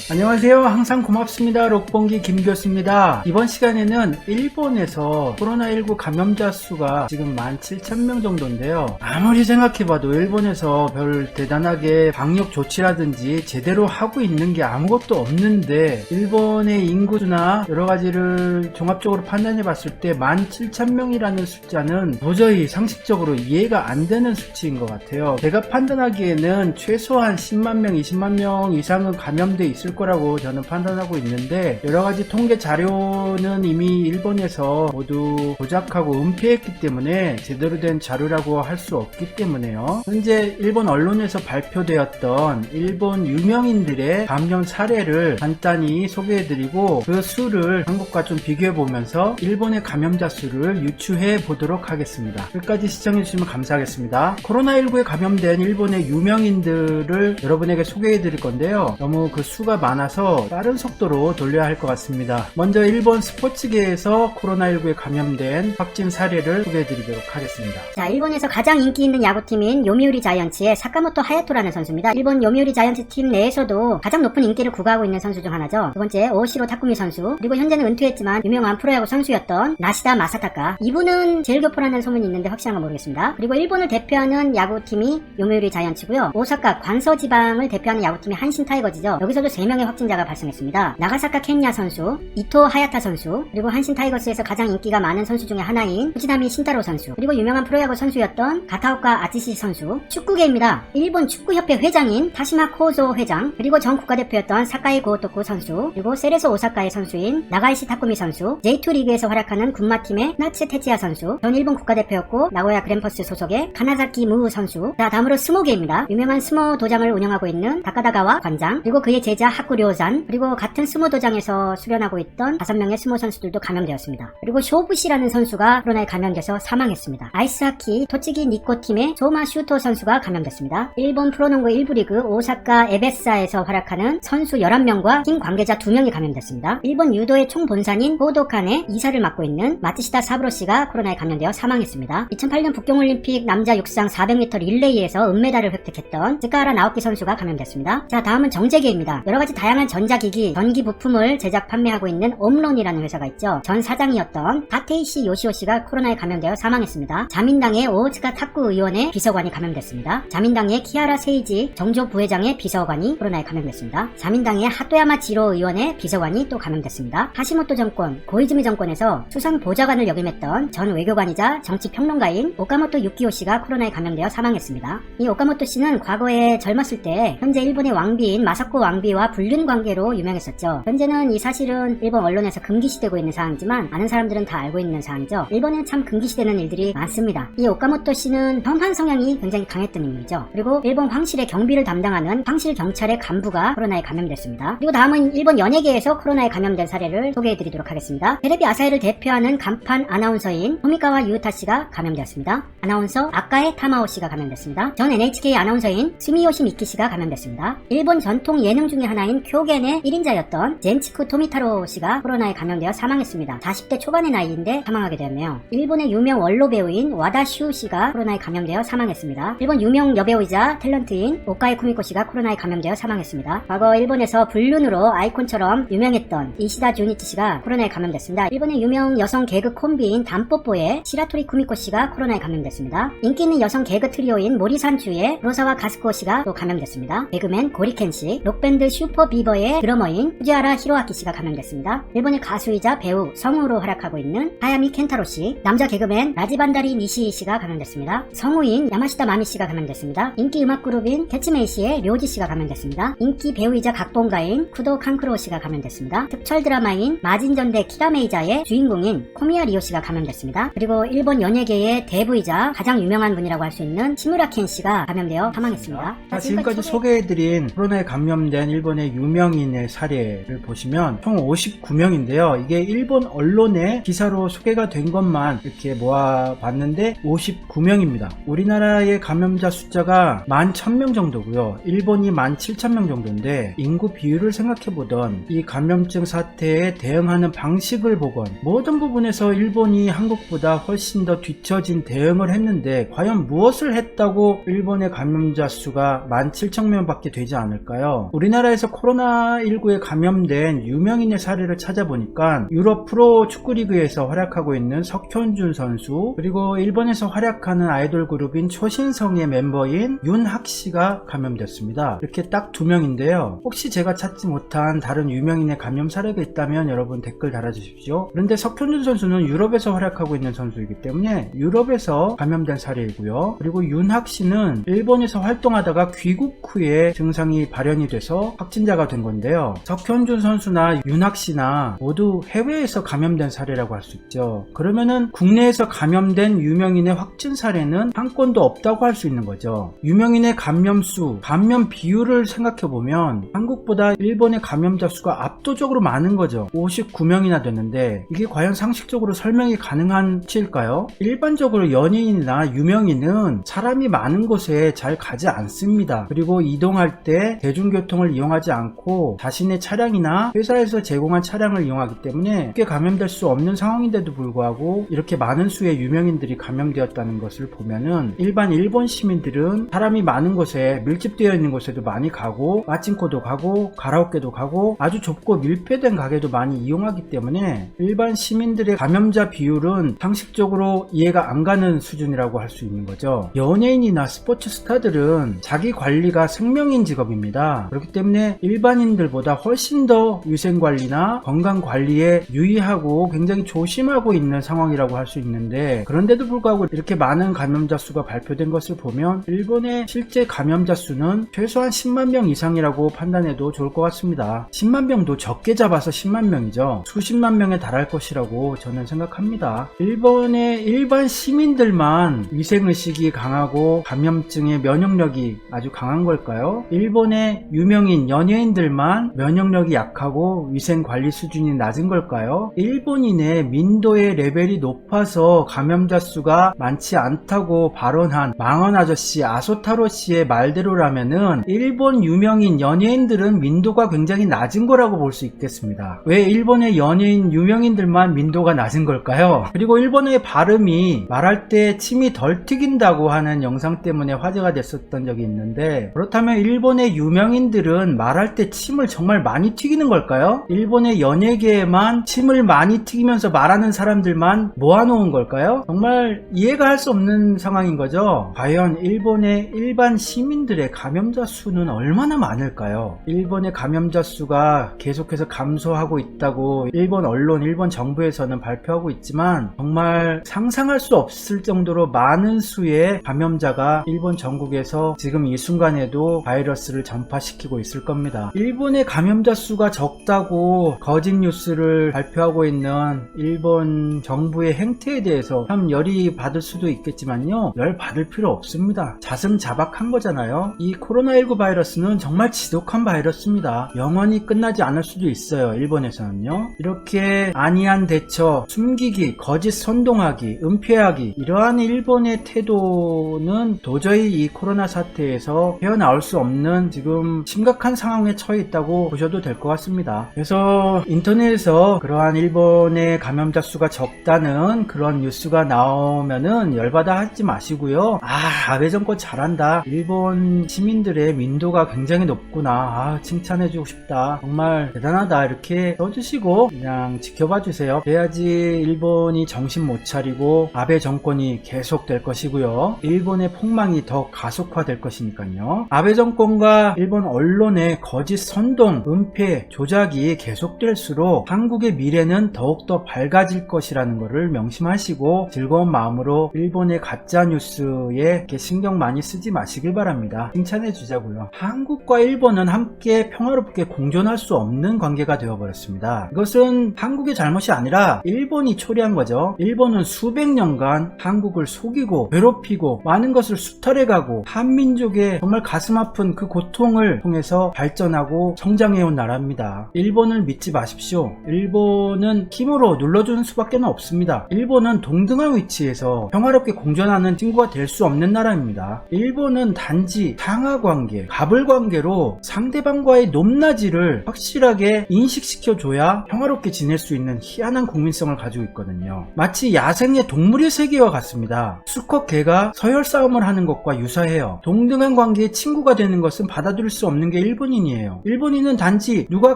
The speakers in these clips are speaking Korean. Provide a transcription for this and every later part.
안녕하세요. 항상 고맙습니다. 록봉기 김교수입니다. 이번 시간에는 일본에서 코로나19 감염자 수가 지금 17,000명 정도인데요. 아무리 생각해봐도 일본에서 별 대단하게 방역 조치라든지 제대로 하고 있는 게 아무것도 없는데 일본의 인구수나 여러 가지를 종합적으로 판단해봤을 때 17,000명이라는 숫자는 도저히 상식적으로 이해가 안 되는 수치인 것 같아요. 제가 판단하기에는 최소한 10만 명, 20만 명 이상은 감염돼 있을 거라고 저는 판단하고 있는데 여러가지 통계 자료는 이미 일본에서 모두 조작하고 은폐했기 때문에 제대로 된 자료라고 할 수 없기 때문에요. 현재 일본 언론에서 발표되었던 일본 유명인들의 감염 사례를 간단히 소개해드리고 그 수를 한국과 좀 비교해보면서 일본의 감염자 수를 유추해 보도록 하겠습니다. 끝까지 시청해주시면 감사하겠습니다. 코로나19에 감염된 일본의 유명인들을 여러분에게 소개해드릴 건데요. 너무 그 수가 많아서 빠른 속도로 돌려야 할 것 같습니다. 먼저 일본 스포츠계에서 코로나19에 감염된 확진 사례를 소개해드리도록 하겠습니다. 자, 일본에서 가장 인기 있는 야구팀인 요미우리 자이언츠의 사카모토 하야토라는 선수입니다. 일본 요미우리 자이언츠 팀 내에서도 가장 높은 인기를 구가하고 있는 선수 중 하나죠. 두 번째, 오시로 타쿠미 선수. 그리고 현재는 은퇴했지만 유명한 프로야구 선수였던 나시다 마사타카. 이분은 제일교포라는 소문이 있는데 확실한 건 모르겠습니다. 그리고 일본을 대표하는 야구팀이 요미우리 자이언츠고요. 오사카 관서 지방을 대표하는 야구팀이 한신 타이거즈죠. 여기서도 3명의 확진자가 발생했습니다. 나가사카 켄야 선수, 이토 하야타 선수, 그리고 한신 타이거스에서 가장 인기가 많은 선수 중에 하나인 후지나미 신타로 선수, 그리고 유명한 프로야구 선수였던 가타오카 아치시 선수. 축구계입니다. 일본 축구협회 회장인 타시마 코조 회장, 그리고 전 국가대표였던 사카이 고토쿠 선수, 그리고 세레소 오사카의 선수인 나가이시 타쿠미 선수, J2 리그에서 활약하는 군마팀의 나츠 테치야 선수, 전 일본 국가대표였고 나고야 그랜퍼스 소속의 가나자키 무우 선수. 자, 다음으로 스모계입니다. 유명한 스모 도장을 운영하고 있는 다카다가와 관장, 그리고 그의 제자 하쿠료잔, 그리고 같은 스모 도장에서 수련하고 있던 5명의 스모 선수들도 감염되었습니다. 그리고 쇼부시라는 선수가 코로나에 감염돼서 사망했습니다. 아이스하키 토치기 니코팀의 조마 슈토 선수가 감염됐습니다. 일본 프로농구 1부 리그 오사카 에베사에서 활약하는 선수 11명과 팀 관계자 2명이 감염됐습니다. 일본 유도의 총본산인 호도칸의 이사를 맡고 있는 마츠시다 사브로씨가 코로나에 감염되어 사망했습니다. 2008년 북경올림픽 남자 육상 400m 릴레이에서 은메달을 획득했던 즈카하라 나오키 선수가 감염됐습니다. 자, 다음은 정제계입니다. 여러가지 다양한 전자기기, 전기 부품을 제작 판매하고 있는 옴론이라는 회사가 있죠. 전 사장이었던 다테이시 요시오씨가 코로나에 감염되어 사망했습니다. 자민당의 오츠카 타쿠 의원의 비서관이 감염됐습니다. 자민당의 키하라 세이지 정조 부회장의 비서관이 코로나에 감염됐습니다. 자민당의 하토야마 지로 의원의 비서관이 또 감염됐습니다. 하시모토 정권, 고이즈미 정권에서 수상 보좌관을 역임했던 전 외교관이자 정치평론가인 오카모토 유키오씨가 코로나에 감염되어 사망했습니다. 이 오카모토 씨는 과거에 젊었을 때 현재 일본의 왕비인 마사코 왕비와 불륜 관계로 유명했었죠. 현재는 이 사실은 일본 언론에서 금기시되고 있는 사항이지만 많은 사람들은 다 알고 있는 사항이죠. 일본에는 참 금기시되는 일들이 많습니다. 이 오카모토 씨는 혐한 성향이 굉장히 강했던 인물이죠. 그리고 일본 황실의 경비를 담당하는 황실 경찰의 간부가 코로나에 감염됐습니다. 그리고 다음은 일본 연예계에서 코로나에 감염된 사례를 소개해드리도록 하겠습니다. 테레비 아사히를 대표하는 간판 아나운서인 토미카와 유우타 씨가 감염되었습니다. 아나운서 아카에 타마오 씨가 감염됐습니다. 전 NHK 아나운서인 스미요시 미키 씨가 감염됐습니다. 일본 전통 예능 중의 하나인 쿄겐의 1인자였던 젠치쿠 토미타로 씨가 코로나에 감염되어 사망했습니다. 40대 초반의 나이인데 사망하게 되었네요. 일본의 유명 원로 배우인 와다 슈 씨가 코로나에 감염되어 사망했습니다. 일본 유명 여배우이자 탤런트인 오카에 쿠미코 씨가 코로나에 감염되어 사망했습니다. 과거 일본에서 불륜으로 아이콘처럼 유명했던 이시다 주니치 씨가 코로나에 감염됐습니다. 일본의 유명 여성 개그 콤비인 담뽀뽀의 시라토리 쿠미코 씨가 코로나에 감염됐습니다. 인기 있는 여성 개그 트리오인 모리산주의 로사와 가스코 씨가 또 감염됐습니다. 개그맨 고리켄 씨, 록밴드 슈퍼비버의 드러머인 후지하라 히로아키 씨가 감염됐습니다. 일본의 가수이자 배우, 성우로 활약하고 있는 하야미 켄타로 씨, 남자 개그맨 라지반다리 니시이 씨가 감염됐습니다. 성우인 야마시타 마미 씨가 감염됐습니다. 인기 음악 그룹인 캐치메이 씨의 료지 씨가 감염됐습니다. 인기 배우이자 각본가인 쿠도 칸크로 씨가 감염됐습니다. 특촬 드라마인 마진전대 키라메이자의 주인공인 코미야 리오 씨가 감염됐습니다. 그리고 일본 연예계의 대부이자 가장 유명한 분이라고 할 수 있는 시무라 켄 씨가 감염되어 사망했습니다. 자, 지금까지 소개해드린 코로나에 감염된 일본의 유명인의 사례를 보시면 총 59명인데요. 이게 일본 언론의 기사로 소개가 된 것만 이렇게 모아봤는데 59명입니다. 우리나라의 감염자 숫자가 11,000명 정도고요. 일본이 17,000명 정도인데 인구 비율을 생각해보던 이 감염증 사태에 대응하는 방식을 보건 모든 부분에서 일본이 한국보다 훨씬 더 뒤처진 대응을 했는데 과연 무엇을 했다고 일본의 감염자 수가 17,000명 밖에 되지 않을까요? 우리나라에서 코로나19에 감염된 유명인의 사례를 찾아보니까 유럽 프로 축구리그에서 활약하고 있는 석현준 선수, 그리고 일본에서 활약하는 아이돌 그룹인 초신성의 멤버인 윤학씨가 감염됐습니다. 이렇게 딱 2명인데요. 혹시 제가 찾지 못한 다른 유명인의 감염 사례가 있다면 여러분 댓글 달아주십시오. 그런데 석현준 선수는 유럽에서 활약하고 있는 선수이기 때문에 유럽에서 감염된 사례이고요. 그리고 윤학씨는 일본에서 활동하다가 귀국 후에 증상이 발현이 돼서 확진자가 된 건데요. 석현준 선수나 윤학씨나 모두 해외에서 감염된 사례라고 할 수 있죠. 그러면은 국내에서 감염된 유명인의 확진 사례는 한 건도 없다고 할 수 있는 거죠. 유명인의 감염 수, 감염 비율을 생각해보면 한국보다 일본의 감염자 수가 압도적으로 많은 거죠. 59명이나 됐는데 이게 과연 상식적으로 설명이 가능한 치일까요? 일반적으로 연예인이나 유명인은 사람이 많은 곳에 잘 가지 않습니다. 그리고 이동할 때 대중교통을 이용하지 않고 자신의 차량이나 회사에서 제공한 차량을 이용하기 때문에 쉽게 감염될 수 없는 상황인데도 불구하고 이렇게 많은 수의 유명인들이 감염되었다는 것을 보면은 일반 일본 시민들은 사람이 많은 곳에 밀집되어 있는 곳에도 많이 가고 마침코도 가고 가라오케도 가고 아주 좁고 밀폐된 가게도 많이 이용하기 때문에 일반 시민들의 감염자 비율은 상식적으로 이해가 안 가는 수준이라고 할 수 있는 거죠. 연예인이나 스포츠 스타들은 자기 관리가 생명인 직업입니다. 그렇기 때문에 일반인들보다 훨씬 더 위생관리나 건강관리에 유의하고 굉장히 조심하고 있는 상황이라고 할 수 있는데, 그런데도 불구하고 이렇게 많은 감염자 수가 발표된 것을 보면 일본의 실제 감염자 수는 최소한 10만 명 이상이라고 판단해도 좋을 것 같습니다. 10만 명도 적게 잡아서 10만 명이죠. 수십만 명에 달할 것이라고 저는 생각합니다. 일본의 일반 시민들만 위생의식이 강하고 감염증의 면역력이 아주 강한 걸까요? 일본의 유명인 연예인들만 면역력이 약하고 위생관리 수준이 낮은 걸까요? 일본인의 민도의 레벨이 높아서 감염자 수가 많지 않다고 발언한 망언 아저씨 아소타로 씨의 말대로라면은 일본 유명인 연예인들은 민도가 굉장히 낮은 거라고 볼 수 있겠습니다. 왜 일본의 연예인 유명인들만 민도가 낮은 걸까요? 그리고 일본의 발음이 말할 때 침이 덜 튀긴다고 하는 영상 때문에 화제가 됐었던 적이 있는데, 그렇다면 일본의 유명인들은 말할 때 침을 정말 많이 튀기는 걸까요? 일본의 연예계에만 침을 많이 튀기면서 말하는 사람들만 모아놓은 걸까요? 정말 이해가 할 수 없는 상황인 거죠. 과연 일본의 일반 시민들의 감염자 수는 얼마나 많을까요? 일본의 감염자 수가 계속해서 감소하고 있다고 일본 언론, 일본 정부에서는 발표하고 있지만 정말 상상할 수 없을 정도로 많은 수의 감염자가 일본 전국에서 지금 이 순간에도 바이러스를 전파시키고 있을 겁니다. 일본의 감염자 수가 적다고 거짓 뉴스를 발표하고 있는 일본 정부의 행태에 대해서 참 열이 받을 수도 있겠지만요, 열 받을 필요 없습니다. 자승자박한 거잖아요. 이 코로나19 바이러스는 정말 지독한 바이러스입니다. 영원히 끝나지 않을 수도 있어요. 일본에서는요. 이렇게 안이한 대처, 숨기기, 거짓 선동하기, 은폐하기, 이러한 일본의 태도는 도저히 이 코로나 사태에서 헤어나올 수 없는 지금 심각한 상황에 처해 있다고 보셔도 될 것 같습니다. 그래서 인터넷에서 그러한 일본의 감염자 수가 적다는 그런 뉴스가 나오면은 열받아 하지 마시고요. 아베 정권 잘한다, 일본 시민들의 민도가 굉장히 높구나, 칭찬해주고 싶다, 정말 대단하다, 이렇게 써주시고 그냥 지켜봐 주세요. 그래야지 일본이 정신 못 차리고 아베 정권이 계속될 것이고요, 일본의 폭망이 더 가속화될 것이니까요. 아베 정권과 일본 언론의 거짓 선동, 은폐, 조작이 계속될수록 한국의 미래는 더욱더 밝아질 것이라는 것을 명심하시고 즐거운 마음으로 일본의 가짜뉴스에 이렇게 신경 많이 쓰지 마시길 바랍니다. 칭찬해 주자고요. 한국과 일본은 함께 평화롭게 공존할 수 없는 관계가 되어버렸습니다. 이것은 한국의 잘못이 아니라 일본이 초래한 거죠. 일본은 수백 년간 한국을 속이고 괴롭히고 많은 것을 수탈해가고 한민족의 정말 가슴 아픈 그 고통을 통해서 발전하고 성장해온 나라입니다. 일본을 믿지 마십시오. 일본은 힘으로 눌러주는 수밖에 없습니다. 일본은 동등한 위치에서 평화롭게 공존하는 친구가 될 수 없는 나라입니다. 일본은 단지 상하관계, 갑을관계로 상대방과의 높낮이를 확실하게 인식시켜줘야 평화롭게 지낼 수 있는 희한한 국민성을 가지고 있거든요. 마치 야생의 동물의 세계와 같습니다. 수컷 개가 서열 싸움을 하는 것과 유사해요. 동등한 관계의 친구가 되는 것은 받아들일 수 없는 게 일본인입니다. 일본인이에요. 일본인은 단지 누가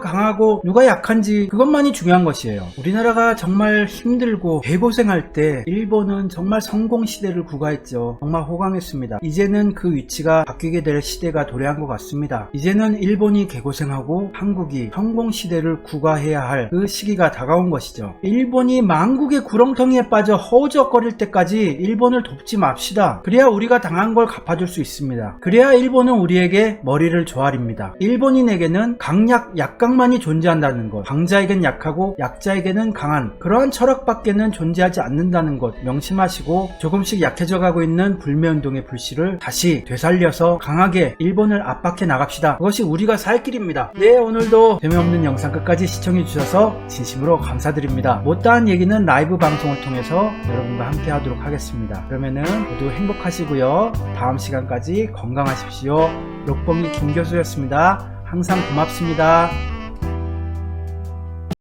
강하고 누가 약한지 그것만이 중요한 것이에요. 우리나라가 정말 힘들고 개고생할 때 일본은 정말 성공시대를 구가했죠. 정말 호강했습니다. 이제는 그 위치가 바뀌게 될 시대가 도래한 것 같습니다. 이제는 일본이 개고생하고 한국이 성공시대를 구가해야 할 그 시기가 다가온 것이죠. 일본이 망국의 구렁텅이에 빠져 허우적거릴 때까지 일본을 돕지 맙시다. 그래야 우리가 당한 걸 갚아줄 수 있습니다. 그래야 일본은 우리에게 머리를 조아립니다. 일본인에게는 강약, 약강만이 존재한다는 것, 강자에겐 약하고 약자에게는 강한 그러한 철학밖에는 존재하지 않는다는 것 명심하시고 조금씩 약해져가고 있는 불매운동의 불씨를 다시 되살려서 강하게 일본을 압박해 나갑시다. 그것이 우리가 살 길입니다. 네, 오늘도 재미없는 영상 끝까지 시청해 주셔서 진심으로 감사드립니다. 못다한 얘기는 라이브 방송을 통해서 여러분과 함께 하도록 하겠습니다. 그러면은 모두 행복하시고요. 다음 시간까지 건강하십시오. 록봉이 김교수였습니다. 항상 고맙습니다.